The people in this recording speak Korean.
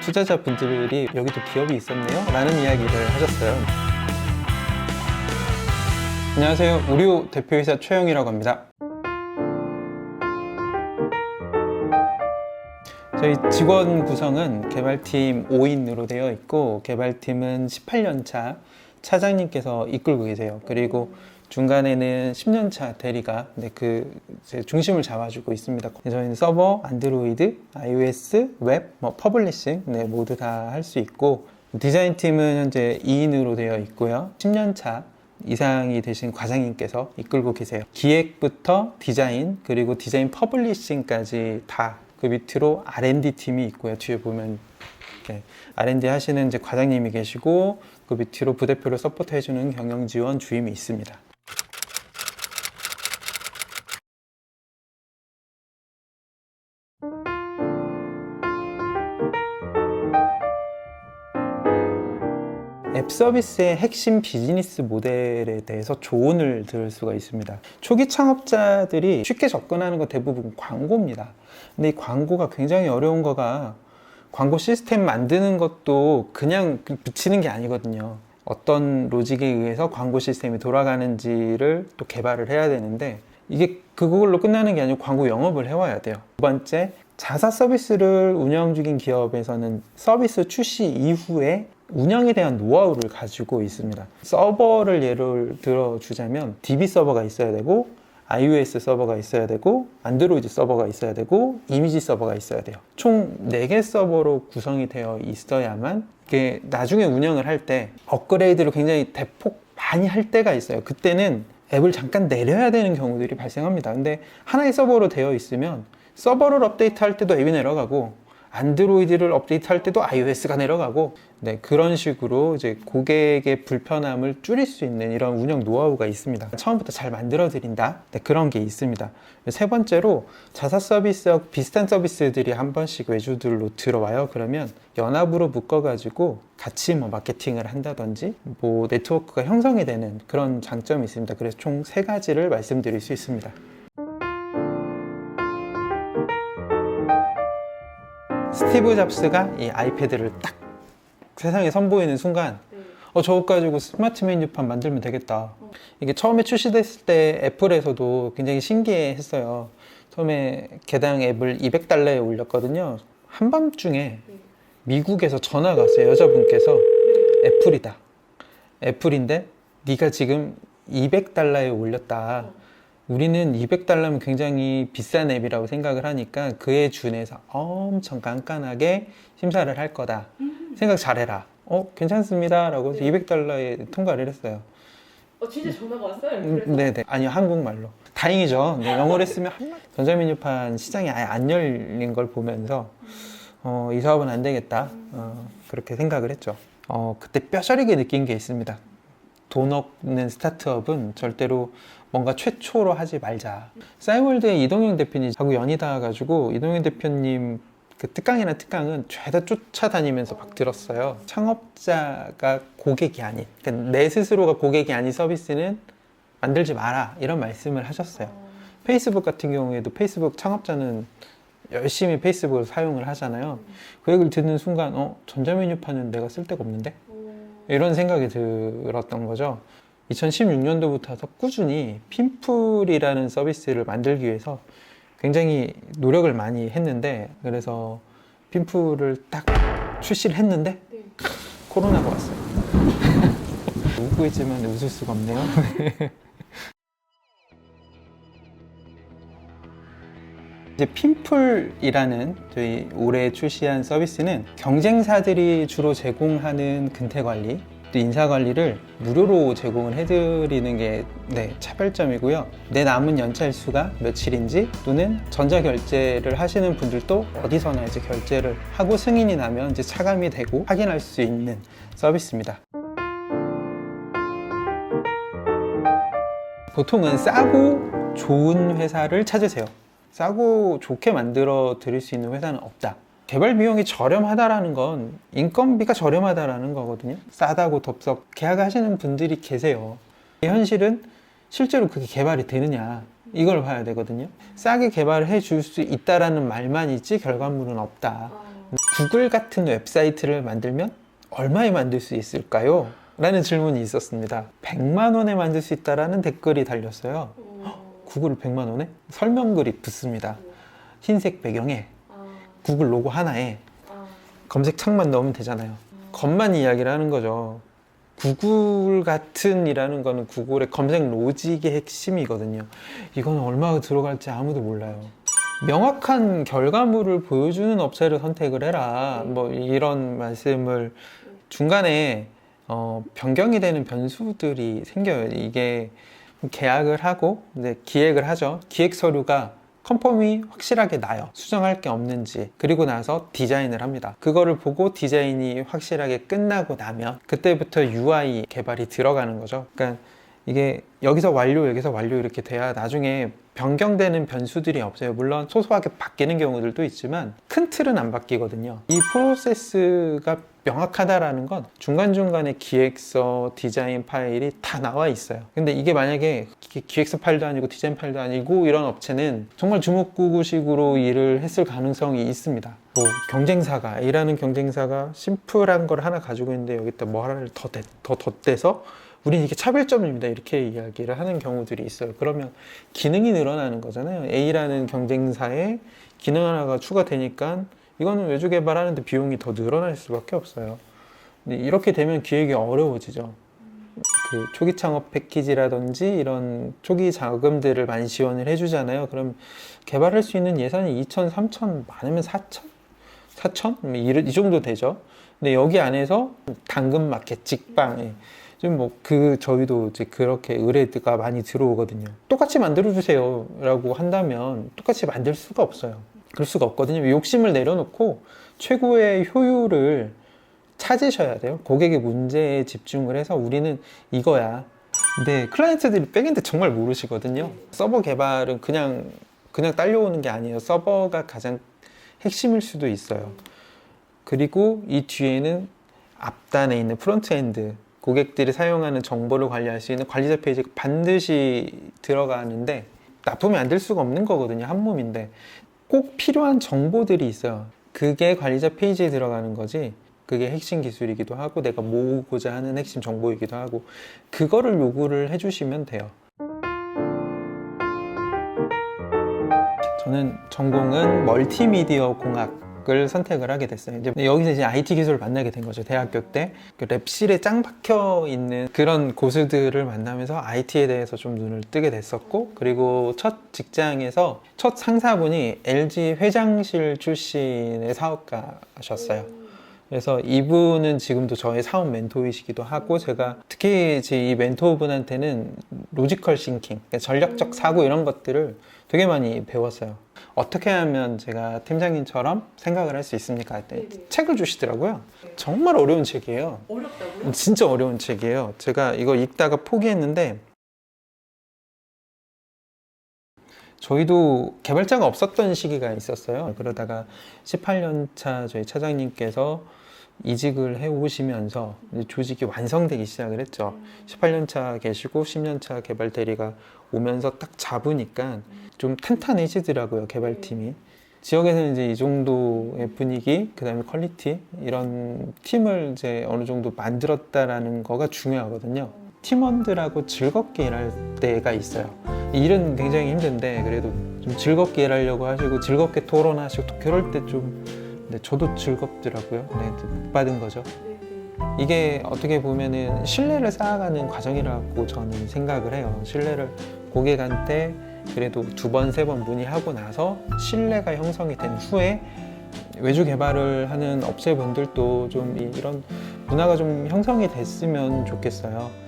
투자자분들이 여기도 기업이 있었네요 라는 이야기를 하셨어요. 안녕하세요. 우리오 대표이사 최영이라고 합니다. 저희 직원 구성은 개발팀 5인으로 되어 있고, 개발팀은 18년차 차장님께서 이끌고 계세요. 그리고 중간에는 10년차 대리가 이제 중심을 잡아주고 있습니다. 저희는 서버, 안드로이드, iOS, 웹, 퍼블리싱 모두 다 할 수 있고, 디자인팀은 현재 2인으로 되어 있고요. 10년차 이상이 되신 과장님께서 이끌고 계세요. 기획부터 디자인, 그리고 디자인 퍼블리싱까지 다 그 밑으로 R&D 팀이 있고요. 뒤에 보면 R&D 하시는 이제 과장님이 계시고, 그 밑으로 부대표를 서포트 해주는 경영지원 주임이 있습니다. 앱 서비스의 핵심 비즈니스 모델에 대해서 조언을 들을 수가 있습니다. 초기 창업자들이 쉽게 접근하는 건 대부분 광고입니다. 근데 이 광고가 굉장히 어려운 거가, 광고 시스템 만드는 것도 그냥 붙이는 게 아니거든요. 어떤 로직에 의해서 광고 시스템이 돌아가는지를 또 개발을 해야 되는데, 이게 그걸로 끝나는 게 아니고 광고 영업을 해와야 돼요. 두 번째, 자사 서비스를 운영 중인 기업에서는 서비스 출시 이후에 운영에 대한 노하우를 가지고 있습니다. 서버를 예를 들어주자면 DB 서버가 있어야 되고, iOS 서버가 있어야 되고, 안드로이드 서버가 있어야 되고, 이미지 서버가 있어야 돼요. 총 4개 서버로 구성이 되어 있어야만 이게 나중에 운영을 할 때 업그레이드를 굉장히 대폭 많이 할 때가 있어요. 그때는 앱을 잠깐 내려야 되는 경우들이 발생합니다. 근데 하나의 서버로 되어 있으면 서버를 업데이트할 때도 앱이 내려가고, 안드로이드를 업데이트할 때도 iOS가 내려가고, 그런 식으로 이제 고객의 불편함을 줄일 수 있는 이런 운영 노하우가 있습니다. 처음부터 잘 만들어 드린다, 그런 게 있습니다. 세 번째로, 자사 서비스와 비슷한 서비스들이 한 번씩 외주들로 들어와요. 그러면 연합으로 묶어 가지고 같이 마케팅을 한다든지 네트워크가 형성이 되는 그런 장점이 있습니다. 그래서 총 3가지를 말씀드릴 수 있습니다. 스티브 잡스가 이 아이패드를 딱 세상에 선보이는 순간, 저거 가지고 스마트 메뉴판 만들면 되겠다. 이게 처음에 출시됐을 때 애플에서도 굉장히 신기해 했어요. 처음에 개당 앱을 $200에 올렸거든요. 한밤중에 미국에서 전화가 왔어요. 여자분께서 애플이다. 애플인데 네가 지금 $200에 올렸다. 우리는 $200면 굉장히 비싼 앱이라고 생각을 하니까 그에 준해서 엄청 깐깐하게 심사를 할 거다. 생각 잘해라. 괜찮습니다 라고 해서 $200에 통과를 했어요. 진짜 전화가 왔어요? 네네. 아니요, 한국말로. 다행이죠. 영어로 했으면 전자메뉴판 시장이 아예 안 열린 걸 보면서 이 사업은 안 되겠다. 그렇게 생각을 했죠. 그때 뼈저리게 느낀 게 있습니다. 돈 없는 스타트업은 절대로 뭔가 최초로 하지 말자. 싸이월드의 이동영 대표님하고 연이 닿아가지고, 이동영 대표님 그 특강은 죄다 쫓아다니면서 막 들었어요. 창업자가 고객이 아닌, 그러니까 내 스스로가 고객이 아닌 서비스는 만들지 마라, 이런 말씀을 하셨어요. 페이스북 같은 경우에도 페이스북 창업자는 열심히 페이스북을 사용을 하잖아요. 그 얘기를 듣는 순간 전자메뉴판은 내가 쓸 데가 없는데? 이런 생각이 들었던 거죠. 2016년도부터 꾸준히 핀풀이라는 서비스를 만들기 위해서 굉장히 노력을 많이 했는데, 그래서 핀풀을 딱 출시를 했는데 코로나가 왔어요. 웃고 있지만 웃을 수가 없네요. 이제 핀풀이라는 저희 올해 출시한 서비스는 경쟁사들이 주로 제공하는 근태관리, 또 인사관리를 무료로 제공을 해드리는 게 차별점이고요. 내 남은 연차일수가 며칠인지, 또는 전자결제를 하시는 분들도 어디서나 이제 결제를 하고 승인이 나면 이제 차감이 되고 확인할 수 있는 서비스입니다. 보통은 싸고 좋은 회사를 찾으세요. 싸고 좋게 만들어 드릴 수 있는 회사는 없다. 개발 비용이 저렴하다라는 건 인건비가 저렴하다라는 거거든요. 싸다고 덥석 계약하시는 분들이 계세요. 현실은 실제로 그게 개발이 되느냐, 이걸 봐야 되거든요. 싸게 개발해 줄 수 있다라는 말만 있지 결과물은 없다. 구글 같은 웹사이트를 만들면 얼마에 만들 수 있을까요? 라는 질문이 있었습니다. 100만 원에 만들 수 있다라는 댓글이 달렸어요. 구글을 100만 원에? 설명글이 붙습니다. 흰색 배경에 구글 로고 하나에 검색창만 넣으면 되잖아요. 겉만 이야기를 하는 거죠. 구글 같은 이라는 거는 구글의 검색 로직의 핵심이거든요. 이건 얼마가 들어갈지 아무도 몰라요. 명확한 결과물을 보여주는 업체를 선택을 해라. 뭐 이런 말씀을 중간에 변경이 되는 변수들이 생겨요. 이게 계약을 하고 이제 기획을 하죠. 기획 서류가 컨펌이 확실하게 나요. 수정할 게 없는지. 그리고 나서 디자인을 합니다. 그거를 보고 디자인이 확실하게 끝나고 나면 그때부터 UI 개발이 들어가는 거죠. 그러니까 이게 여기서 완료, 여기서 완료 이렇게 돼야 나중에 변경되는 변수들이 없어요. 물론 소소하게 바뀌는 경우들도 있지만 큰 틀은 안 바뀌거든요. 이 프로세스가 명확하다라는 건 중간중간에 기획서, 디자인 파일이 다 나와 있어요. 근데 이게 만약에 기획서 파일도 아니고 디자인 파일도 아니고 이런 업체는 정말 주먹구구식으로 일을 했을 가능성이 있습니다. 뭐 경쟁사가 A라는 경쟁사가 심플한 걸 하나 가지고 있는데 여기다 뭐 하나를 더 덧대서 우린 이게 차별점입니다. 이렇게 이야기를 하는 경우들이 있어요. 그러면 기능이 늘어나는 거잖아요. A라는 경쟁사에 기능 하나가 추가되니까 이거는 외주 개발하는데 비용이 더 늘어날 수밖에 없어요. 근데 이렇게 되면 기획이 어려워지죠. 그 초기 창업 패키지라든지 이런 초기 자금들을 많이 지원을 해주잖아요. 그럼 개발할 수 있는 예산이 2천, 3천, 많으면 4천? 4천? 이 정도 되죠. 근데 여기 안에서 당근 마켓, 직방, 지금 뭐 저희도 이제 그렇게 의뢰가 많이 들어오거든요. 똑같이 만들어주세요 라고 한다면 똑같이 만들 수가 없어요. 그럴 수가 없거든요. 욕심을 내려놓고 최고의 효율을 찾으셔야 돼요. 고객의 문제에 집중을 해서 우리는 이거야. 근데 클라이언트들이 백엔드 정말 모르시거든요. 서버 개발은 그냥 딸려오는 게 아니에요. 서버가 가장 핵심일 수도 있어요. 그리고 이 뒤에는 앞단에 있는 프론트엔드, 고객들이 사용하는 정보를 관리할 수 있는 관리자 페이지가 반드시 들어가는데 납품이 안 될 수가 없는 거거든요. 한 몸인데 꼭 필요한 정보들이 있어요. 그게 관리자 페이지에 들어가는 거지. 그게 핵심 기술이기도 하고 내가 모으고자 하는 핵심 정보이기도 하고 그거를 요구를 해주시면 돼요. 저는 전공은 멀티미디어 공학을 선택을 하게 됐어요. 이제 여기서 이제 IT 기술을 만나게 된 거죠. 대학교 때 그 랩실에 짱 박혀 있는 그런 고수들을 만나면서 IT에 대해서 좀 눈을 뜨게 됐었고, 그리고 첫 직장에서 첫 상사분이 LG 회장실 출신의 사업가셨어요. 그래서 이분은 지금도 저의 사업 멘토이시기도 하고, 제가 특히 이 멘토분한테는 로지컬 싱킹, 전략적 사고 이런 것들을 되게 많이 배웠어요. 어떻게 하면 제가 팀장님처럼 생각을 할 수 있습니까? 했더니 책을 주시더라고요. 정말 어려운 책이에요. 어렵다고요? 진짜 어려운 책이에요. 제가 이거 읽다가 포기했는데, 저희도 개발자가 없었던 시기가 있었어요. 그러다가 18년차 저희 차장님께서 이직을 해오시면서 조직이 완성되기 시작을 했죠. 18년차 계시고 10년차 개발 대리가 오면서 딱 잡으니까 좀 탄탄해지더라고요, 개발팀이. 지역에서는 이제 이 정도의 분위기, 그 다음에 퀄리티, 이런 팀을 이제 어느 정도 만들었다라는 거가 중요하거든요. 팀원들하고 즐겁게 일할 때가 있어요. 일은 굉장히 힘든데 그래도 좀 즐겁게 일하려고 하시고 즐겁게 토론하시고 그럴 때 좀, 네, 저도 즐겁더라고요. 네, 못 받은 거죠. 이게 어떻게 보면은 신뢰를 쌓아가는 과정이라고 저는 생각을 해요. 신뢰를 고객한테 그래도 2번, 3번 문의하고 나서 신뢰가 형성이 된 후에 외주 개발을 하는 업체분들도 좀 이런 문화가 좀 형성이 됐으면 좋겠어요.